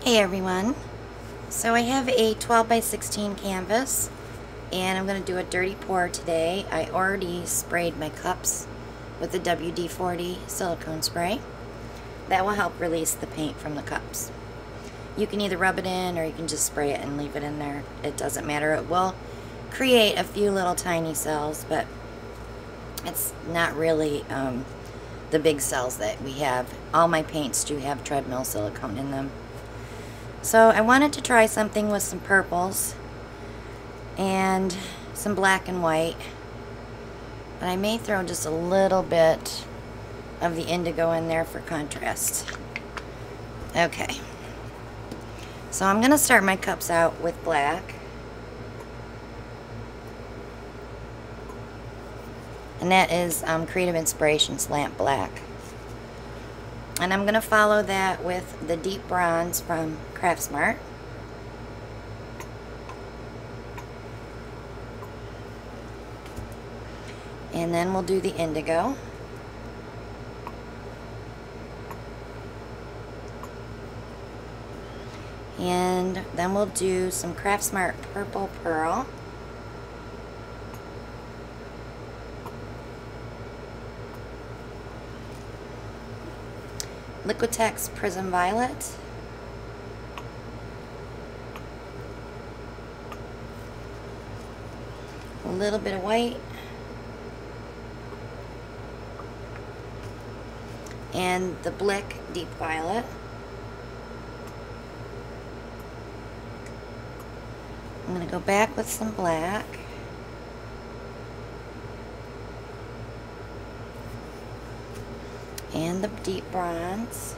Hey everyone, so I have a 12 by 16 canvas and I'm going to do a dirty pour today. I already sprayed my cups with the WD-40 silicone spray. That will help release the paint from the cups. You can either rub it in or you can just spray it and leave it in there. It doesn't matter. It will create a few little tiny cells, but it's not really the big cells that we have. All my paints do have treadmill silicone in them. So I wanted to try something with some purples and some black and white, but I may throw just a little bit of the indigo in there for contrast. Okay, so I'm gonna start my cups out with black, and that is Creative Inspirations Lamp Black. And I'm going to follow that with the deep bronze from Craftsmart. And then we'll do the indigo. And then we'll do some Craftsmart Purple Pearl. Liquitex Prism Violet, a little bit of white, and the Blick Deep Violet. I'm going to go back with some black. And the deep bronze.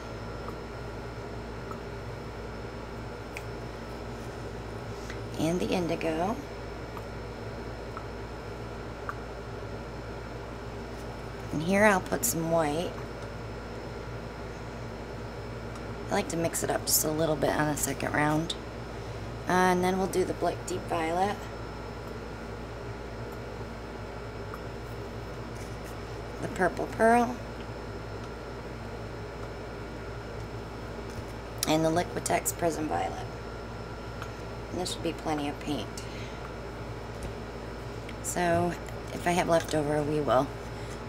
And the indigo. And here I'll put some white. I like to mix it up just a little bit on the second round. And then we'll do the Blick Deep Violet. The Purple Pearl. And the Liquitex Prism Violet. And this should be plenty of paint. So if I have leftover, we will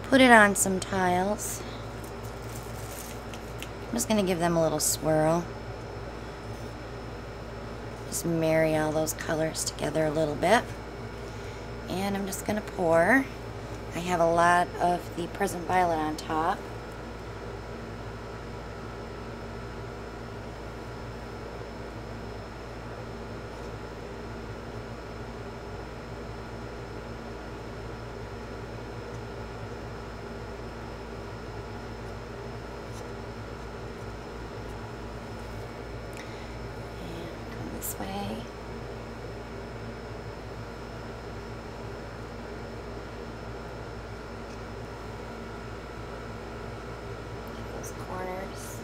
put it on some tiles. I'm just going to give them a little swirl. Just marry all those colors together a little bit. And I'm just going to pour. I have a lot of the Prism Violet on top. This way. Get those corners.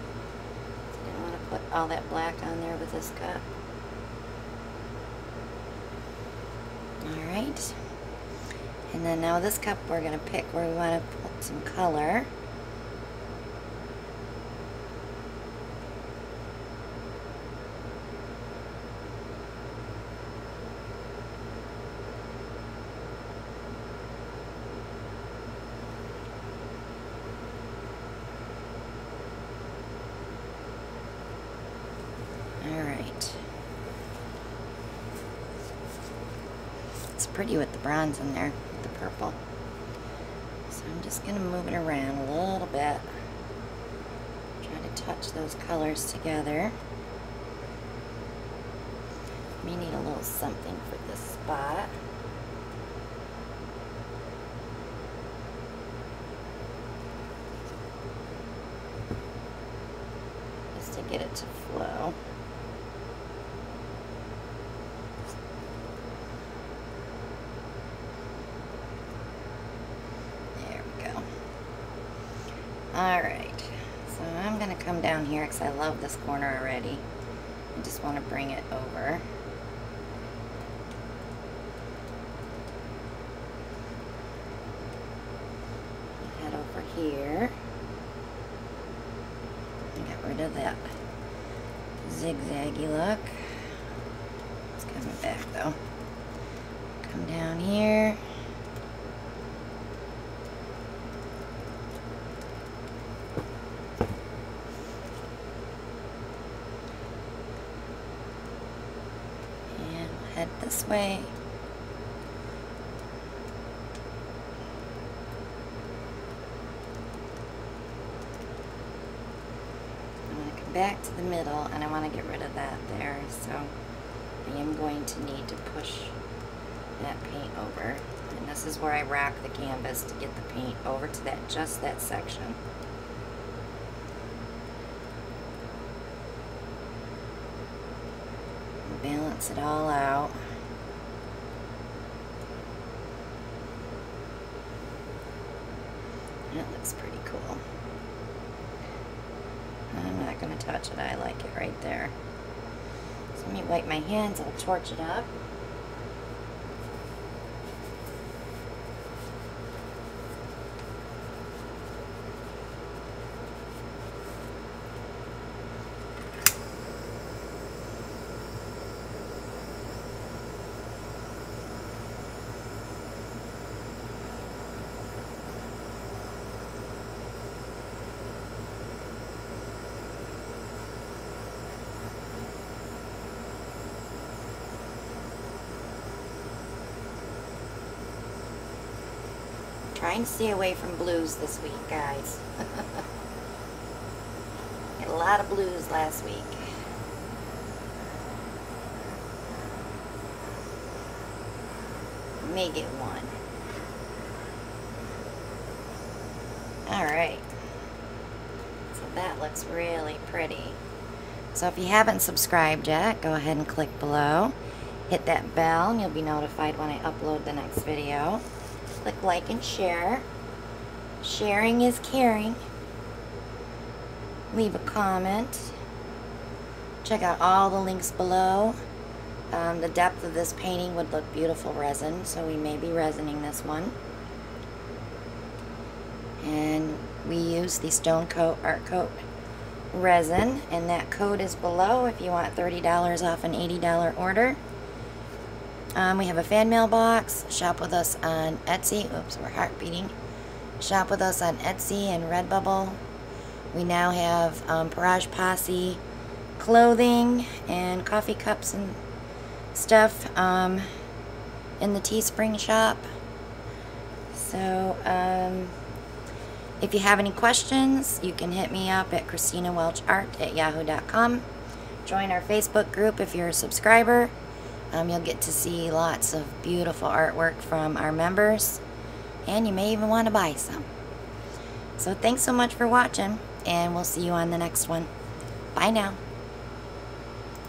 Didn't want to put all that black on there with this cup. Alright. And then now this cup we're going to pick where we want to put some color. Alright. It's pretty with the bronze in there, with the purple. So I'm just going to move it around a little bit. Try to touch those colors together. May need a little something for this spot. Just to get it to flow. Alright, so I'm going to come down here because I love this corner already. I just want to bring it over. Head over here. And get rid of that zigzaggy look. It's coming back though. Come down here. And we'll head this way. Back to the middle, and I want to get rid of that there, so I am going to need to push that paint over, and this is where I rack the canvas to get the paint over to that, just that section. Balance it all out. That looks pretty cool. I'm not going to touch it. I like it right there. So let me wipe my hands. I'll torch it up. Trying to stay away from blues this week, guys. Had a lot of blues last week. May get one. Alright. So that looks really pretty. So if you haven't subscribed yet, go ahead and click below. Hit that bell and you'll be notified when I upload the next video. Click like and share. Sharing is caring. Leave a comment. Check out all the links below. The depth of this painting would look beautiful resin, so we may be resining this one. And we use the Stone Coat Art Coat resin, and that code is below if you want $30 off an $80 order. We have a fan mail box. Shop with us on Etsy. Oops, we're heart beating. Shop with us on Etsy and Redbubble. We now have Parage Posse clothing and coffee cups and stuff in the Teespring shop. So if you have any questions, you can hit me up at ChristinaWelchArt@yahoo.com. Join our Facebook group if you're a subscriber. You'll get to see lots of beautiful artwork from our members, and you may even want to buy some. So thanks so much for watching, and we'll see you on the next one. Bye now.